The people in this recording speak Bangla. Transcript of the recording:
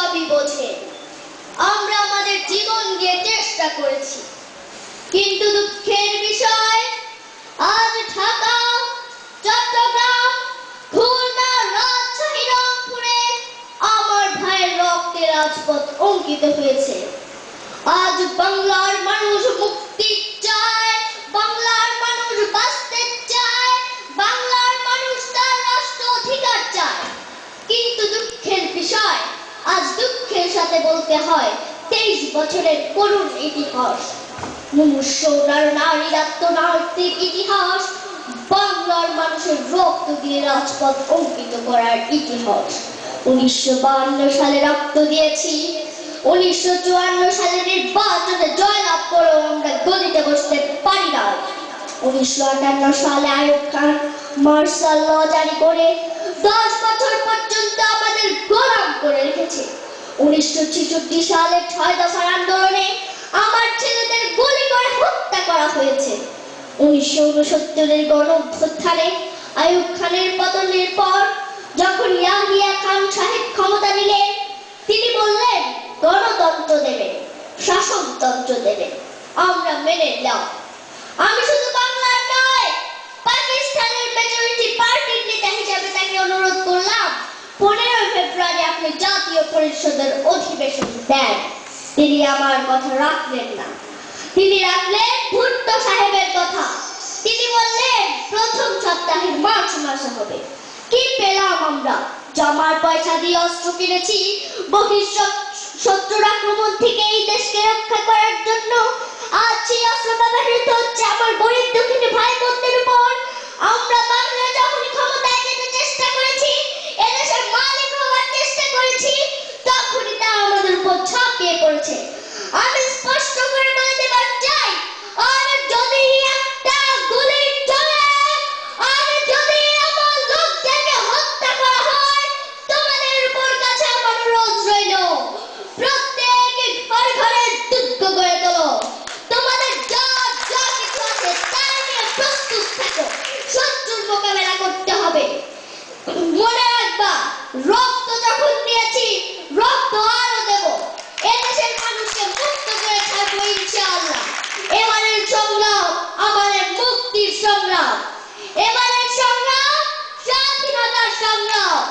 সবই বোঝে। আমরা আমাদের জীবন দিয়ে চেষ্টা করেছি, কিন্তু দুঃখের বিষয় আজ ঢাকা, চট্টগ্রাম, খুলনা, রাজশাহী, রংপুরে আমার ভাইয়ের রক্তে রাজপথ অঙ্কিত হয়েছে। আজ বাংলার মানুষ মুক্তি চায়, বাংলার মানুষ বাঁচতে চায়, বাংলার মানুষ তার রাষ্ট্র অধিকার চায়। কিন্তু দুঃখের বিষয় আজ দুঃখের সাথে বলতে হয় 23 বছরের করুণ ইতিহাস, মুমূর্ষুর নারীর আত্মনার্থের ইতিহাস, বাংলার মানুষের রক্ত দিয়ে রাজপথ অঙ্কিত করার ইতিহাস। 1952 সালে রক্ত দিয়েছি, 1954 সালে নির্বাচনে জয়লাভ করেও আমরা গদিতে বসতে পারি না। 1958 সালে আইয়ুব খান মার্শাল ল জারি করে 10 বছর পর্যন্ত আমাদের গোলাম করে রেখেছে। 1966 সালে 6 দফার আন্দোলনে আমার ছেলেদের গুলি করে হত্যা করা হয়েছে। 1969 গণ অভ্যুত্থানে আইয়ুব খানের পতনের পর যখন ইয়াহিয়া খান সাহেব ক্ষমতা নিলেন, তিনি বললেন গণতন্ত্র দেবেন, শাসনতন্ত্র দেবেন। আমরা মেনে নিলাম। আমি শুধু বাংলার নয়, পাকিস্তানের মেজরিটি পার্টির নেতা হিসেবে তাকে অনুরোধ করলাম 15 ফেব্রুয়ারি আপনি জাতীয় পরিষদের অধিবেশন দেন। তিনি আমার কথা রাখলেন না, তিনি রাখলেন ভুট্টো সাহেবের কথা। তিনি বললেন প্রথম সপ্তাহের মার্চ মাসে হবে। কি পেলাম আমরা? জমার পয়সা দিয়ে অস্ত্র কিনেছি শত্রুর আক্রমণ থেকে এই দেশকে রক্ষা করার জন্য। আজ সেই অস্ত্র ব্যবহৃত হচ্ছে আমার গরিব দুঃখী ভাই বোনদের উপর। আমরা বাংলা যখন ক্ষমতায় যেতে চেষ্টা করেছি, এদেশের মালিক হওয়ার চেষ্টা করেছি, তখনই তা আমাদের উপর ঝাঁপিয়ে পড়েছে। আমি স্পষ্ট করে বলে দেবার চাই, আর যদি একটা গুলি চলে, আর যদি আমার লোকদেরকে হত্যা করা হয়, তোমাদের উপর কাছে আমার অনুরোধ রইল, প্রত্যেক ঘরে ঘরে দুর্গ গড়ে তোলো। তোমাদের যা যা কিছু আছে তা নিয়ে প্রস্তুত থাকো। শত্রুর মোকাবেলা করতে হবে। মনে রাখবা, রক্ত যখন দিয়েছি, রক্ত আরো দেব। এদেশের মানুষকে মুক্ত করে ছাড়বো ইনশাআল্লাহ। এবারের সংগ্রাম আমাদের মুক্তির সংগ্রাম, এবারের সংগ্রাম স্বাধীনতার সংগ্রাম।